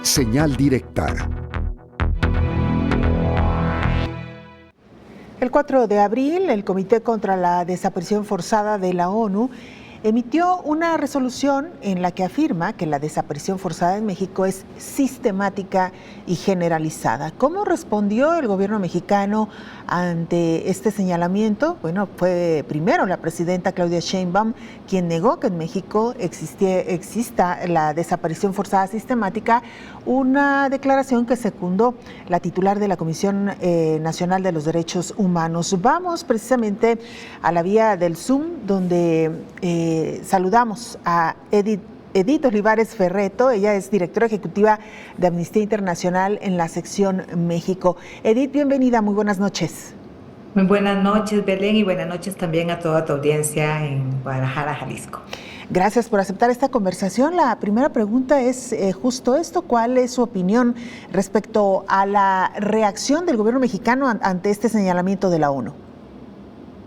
Señal directa. El 4 de abril, el Comité contra la Desaparición Forzada de la ONU emitió una resolución en la que afirma que la desaparición forzada en México es sistemática y generalizada. ¿Cómo respondió el gobierno mexicano ante este señalamiento? Bueno, fue primero la presidenta Claudia Sheinbaum quien negó que en México exista la desaparición forzada sistemática, una declaración que secundó la titular de la Comisión Nacional de los Derechos Humanos. Vamos precisamente a la vía del Zoom, donde saludamos a Edith Olivares Ferretto. Ella es directora ejecutiva de Amnistía Internacional en la sección México. Edith, bienvenida, muy buenas noches. Muy buenas noches, Belén, y buenas noches también a toda tu audiencia en Guadalajara, Jalisco. Gracias por aceptar esta conversación. La primera pregunta es justo esto: ¿cuál es su opinión respecto a la reacción del gobierno mexicano ante este señalamiento de la ONU?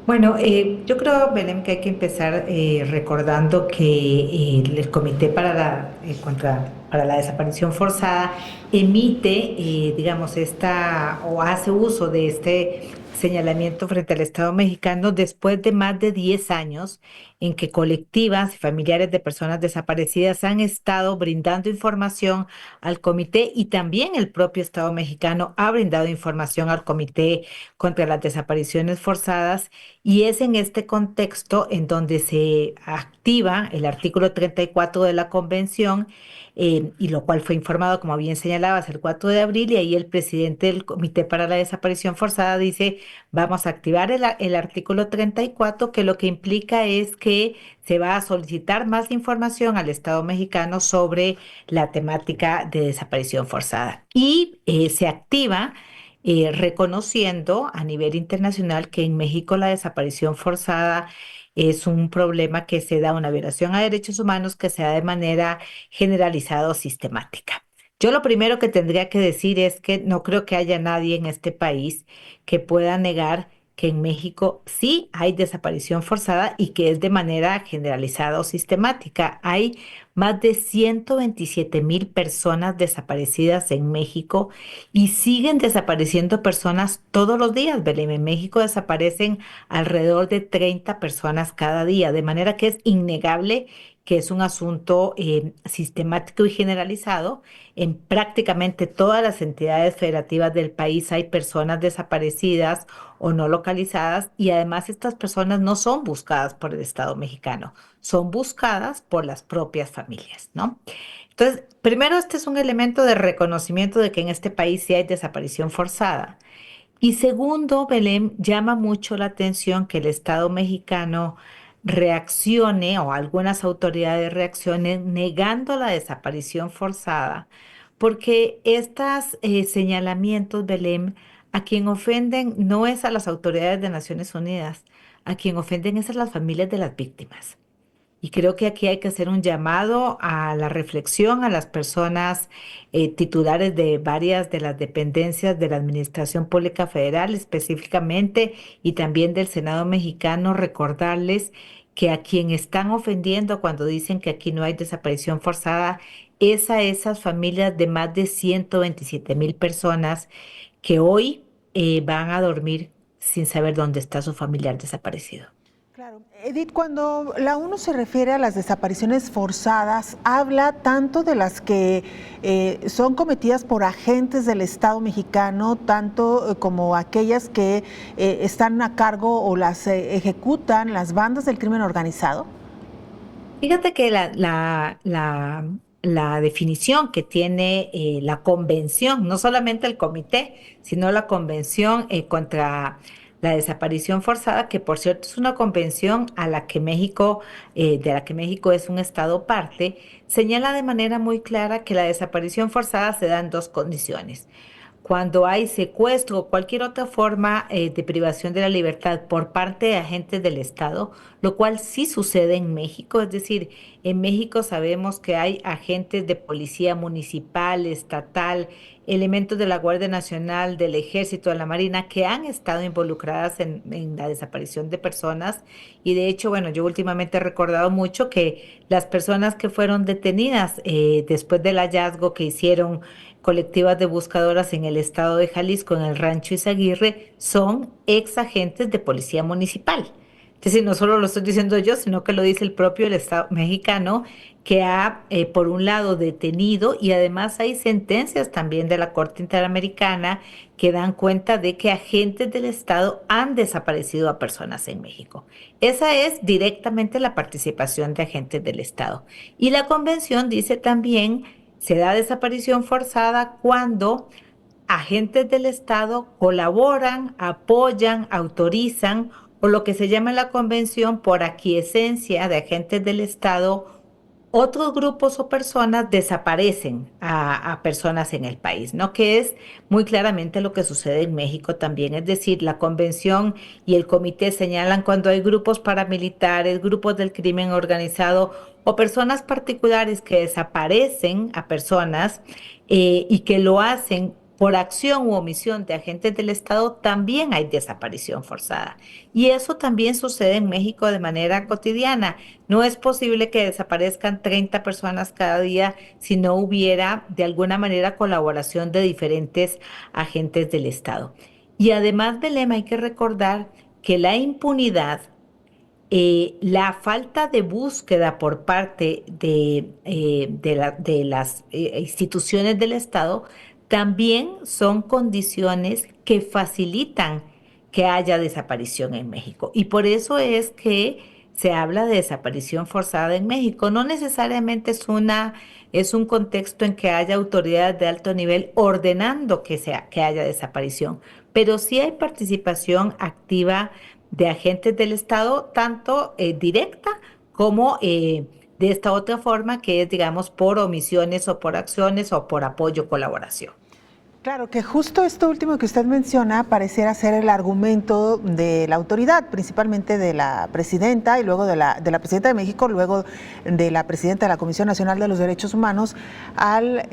Bueno, yo creo, Belén, que hay que empezar recordando que el Comité para la Desaparición Forzada emite, digamos, o hace uso de este señalamiento frente al Estado mexicano después de más de 10 años en que colectivas y familiares de personas desaparecidas han estado brindando información al comité, y también el propio Estado mexicano ha brindado información al Comité contra las Desapariciones Forzadas. Y es en este contexto en donde se activa el artículo 34 de la Convención, y lo cual fue informado, como bien señalabas, el 4 de abril, y ahí el presidente del Comité para la Desaparición Forzada dice: vamos a activar el artículo 34, que lo que implica es que se va a solicitar más información al Estado mexicano sobre la temática de desaparición forzada. Y se activa reconociendo a nivel internacional que en México la desaparición forzada es un problema que se da, una violación a derechos humanos que se da de manera generalizada o sistemática. Yo lo primero que tendría que decir es que no creo que haya nadie en este país que pueda negar que en México sí hay desaparición forzada y que es de manera generalizada o sistemática. Hay más de 127,000 personas desaparecidas en México, y siguen desapareciendo personas todos los días, Belén. En México desaparecen alrededor de 30 personas cada día, de manera que es innegable que es un asunto sistemático y generalizado. En prácticamente todas las entidades federativas del país hay personas desaparecidas o no localizadas, y además estas personas no son buscadas por el Estado mexicano, son buscadas por las propias familias, ¿no? Entonces, primero, este es un elemento de reconocimiento de que en este país sí hay desaparición forzada. Y segundo, Belén, llama mucho la atención que el Estado mexicano reaccione, o algunas autoridades reaccionen negando la desaparición forzada, porque estos señalamientos, Belén, a quien ofenden no es a las autoridades de Naciones Unidas, a quien ofenden es a las familias de las víctimas. Y creo que aquí hay que hacer un llamado a la reflexión a las personas titulares de varias de las dependencias de la Administración Pública Federal específicamente, y también del Senado mexicano, recordarles que a quien están ofendiendo cuando dicen que aquí no hay desaparición forzada es a esas familias de más de 127,000 personas que hoy van a dormir sin saber dónde está su familiar desaparecido. Claro. Edith, cuando la ONU se refiere a las desapariciones forzadas, habla tanto de las que son cometidas por agentes del Estado mexicano, tanto como aquellas que están a cargo o las ejecutan las bandas del crimen organizado. Fíjate que la definición que tiene la convención, no solamente el comité, sino la convención contra la desaparición forzada, que por cierto es una convención a la que México, de la que México es un estado parte, señala de manera muy clara que la desaparición forzada se da en dos condiciones: cuando hay secuestro o cualquier otra forma de privación de la libertad por parte de agentes del Estado, lo cual sí sucede en México. Es decir, en México sabemos que hay agentes de policía municipal, estatal, elementos de la Guardia Nacional, del Ejército, de la Marina, que han estado involucradas en la desaparición de personas. Y de hecho, bueno, yo últimamente he recordado mucho que las personas que fueron detenidas después del hallazgo que hicieron colectivas de buscadoras en el estado de Jalisco, en el rancho Izaguirre, son ex agentes de policía municipal. Es decir, no solo lo estoy diciendo yo, sino que lo dice el propio el Estado mexicano, que ha, por un lado, detenido, y además hay sentencias también de la Corte Interamericana que dan cuenta de que agentes del Estado han desaparecido a personas en México. Esa es directamente la participación de agentes del Estado. Y la convención dice también, se da desaparición forzada cuando agentes del Estado colaboran, apoyan, autorizan o lo que se llama en la convención por aquiescencia de agentes del Estado, otros grupos o personas desaparecen a personas en el país, ¿no? Que es muy claramente lo que sucede en México también. Es decir, la convención y el comité señalan cuando hay grupos paramilitares, grupos del crimen organizado o personas particulares que desaparecen a personas y que lo hacen por acción u omisión de agentes del Estado, también hay desaparición forzada. Y eso también sucede en México de manera cotidiana. No es posible que desaparezcan 30 personas cada día si no hubiera de alguna manera colaboración de diferentes agentes del Estado. Y además, Belém, hay que recordar que la impunidad, la falta de búsqueda por parte de las instituciones del Estado también son condiciones que facilitan que haya desaparición en México. Y por eso es que se habla de desaparición forzada en México. No necesariamente es un contexto en que haya autoridades de alto nivel ordenando que haya desaparición, pero sí hay participación activa de agentes del Estado, tanto directa como de esta otra forma, que es, digamos, por omisiones o por acciones o por apoyo, colaboración. Claro, que justo esto último que usted menciona pareciera ser el argumento de la autoridad, principalmente de la presidenta y luego de la presidenta de México, luego de la presidenta de la Comisión Nacional de los Derechos Humanos, al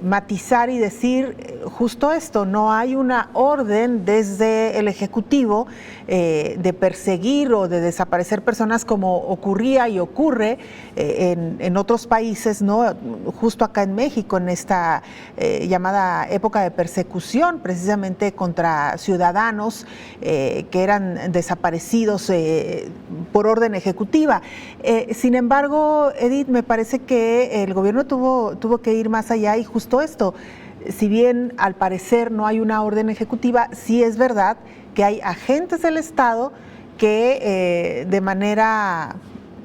matizar y decir justo esto: no hay una orden desde el Ejecutivo de perseguir o de desaparecer personas como ocurría y ocurre en otros países, ¿no? Justo acá en México, en esta llamada época de persecución precisamente contra ciudadanos que eran desaparecidos por orden ejecutiva. Sin embargo, Edith, me parece que el gobierno tuvo que ir más allá y justo esto: si bien al parecer no hay una orden ejecutiva, sí es verdad que hay agentes del Estado que de manera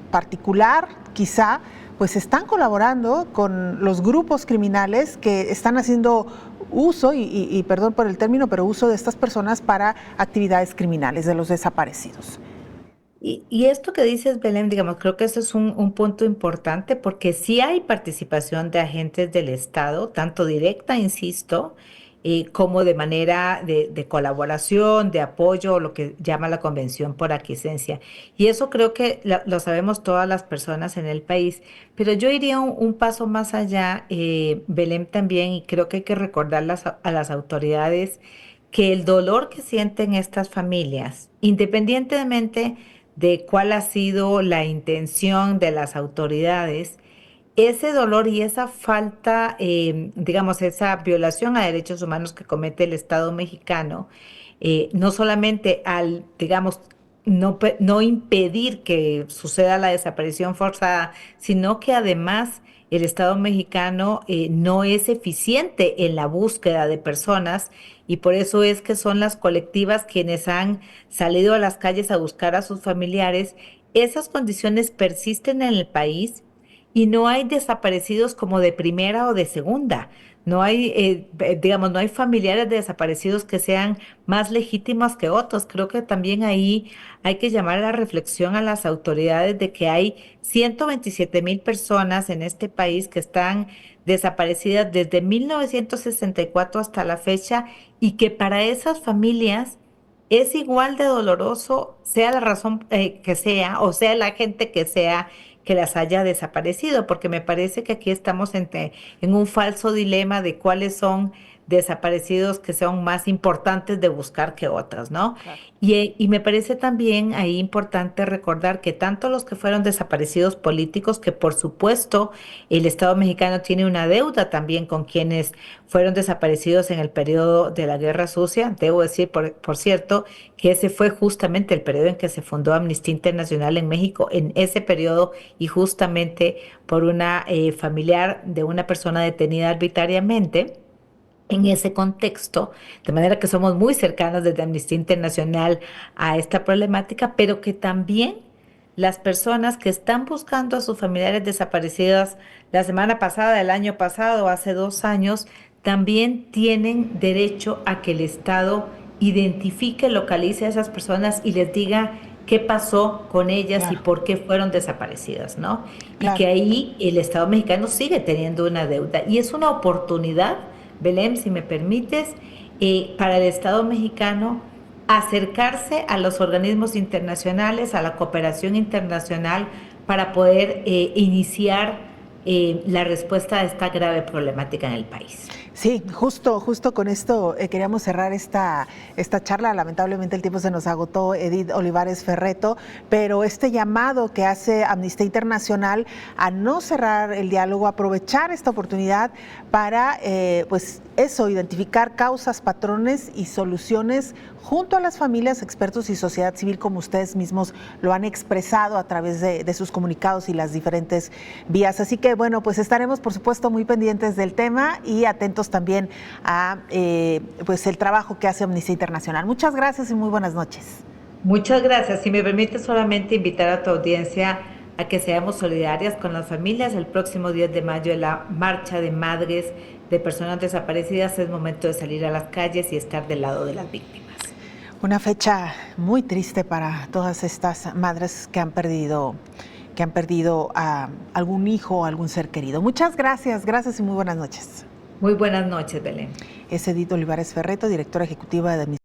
particular, quizá, pues están colaborando con los grupos criminales que están haciendo uso, y perdón por el término, pero uso de estas personas para actividades criminales, de los desaparecidos. Y esto que dices, Belén, digamos, creo que eso es un punto importante porque sí hay participación de agentes del Estado, tanto directa, insisto, como de manera de colaboración, de apoyo, lo que llama la Convención por Aquiescencia. Y eso creo que lo sabemos todas las personas en el país, pero yo iría un paso más allá, Belén, también, y creo que hay que recordar a las autoridades que el dolor que sienten estas familias, independientemente de cuál ha sido la intención de las autoridades, ese dolor y esa falta, digamos, esa violación a derechos humanos que comete el Estado mexicano, no solamente al, digamos, no impedir que suceda la desaparición forzada, sino que además el Estado mexicano no es eficiente en la búsqueda de personas, y por eso es que son las colectivas quienes han salido a las calles a buscar a sus familiares. Esas condiciones persisten en el país y no hay desaparecidos como de primera o de segunda. No hay, digamos, no hay familiares de desaparecidos que sean más legítimos que otros. Creo que también ahí hay que llamar a la reflexión a las autoridades de que hay 127,000 personas en este país que están desaparecidas desde 1964 hasta la fecha, y que para esas familias es igual de doloroso, sea la razón que sea, o sea la gente que sea, que las haya desaparecido, porque me parece que aquí estamos en un falso dilema de cuáles son desaparecidos que son más importantes de buscar que otras, ¿no? Claro. Y me parece también ahí importante recordar que tanto los que fueron desaparecidos políticos, que por supuesto el Estado mexicano tiene una deuda también con quienes fueron desaparecidos en el periodo de la Guerra Sucia. Debo decir, por cierto, que ese fue justamente el periodo en que se fundó Amnistía Internacional en México, en ese periodo y justamente por una familiar de una persona detenida arbitrariamente. En ese contexto, de manera que somos muy cercanos desde Amnistía Internacional a esta problemática, pero que también las personas que están buscando a sus familiares desaparecidas la semana pasada, el año pasado, hace 2 años, también tienen derecho a que el Estado identifique, localice a esas personas y les diga qué pasó con ellas y Claro, por qué fueron desaparecidas, ¿no? Y claro. que ahí el Estado mexicano sigue teniendo una deuda y es una oportunidad, Belém, si me permites, para el Estado mexicano acercarse a los organismos internacionales, a la cooperación internacional, para poder iniciar la respuesta a esta grave problemática en el país. Sí, justo con esto queríamos cerrar esta charla. Lamentablemente el tiempo se nos agotó, Edith Olivares Ferretto, pero este llamado que hace Amnistía Internacional a no cerrar el diálogo, aprovechar esta oportunidad para, pues eso, identificar causas, patrones y soluciones junto a las familias, expertos y sociedad civil, como ustedes mismos lo han expresado a través de sus comunicados y las diferentes vías. Así que bueno, pues estaremos por supuesto muy pendientes del tema y atentos también a pues el trabajo que hace Amnistía Internacional. Muchas gracias y muy buenas noches. Muchas gracias. Si me permite solamente invitar a tu audiencia a que seamos solidarias con las familias. El próximo 10 de mayo de la marcha de madres de personas desaparecidas es momento de salir a las calles y estar del lado de las víctimas. Una fecha muy triste para todas estas madres que han perdido a algún hijo o algún ser querido. Muchas gracias y muy buenas noches. Muy buenas noches, Belén. Es Edith Olivares Ferretto, directora ejecutiva de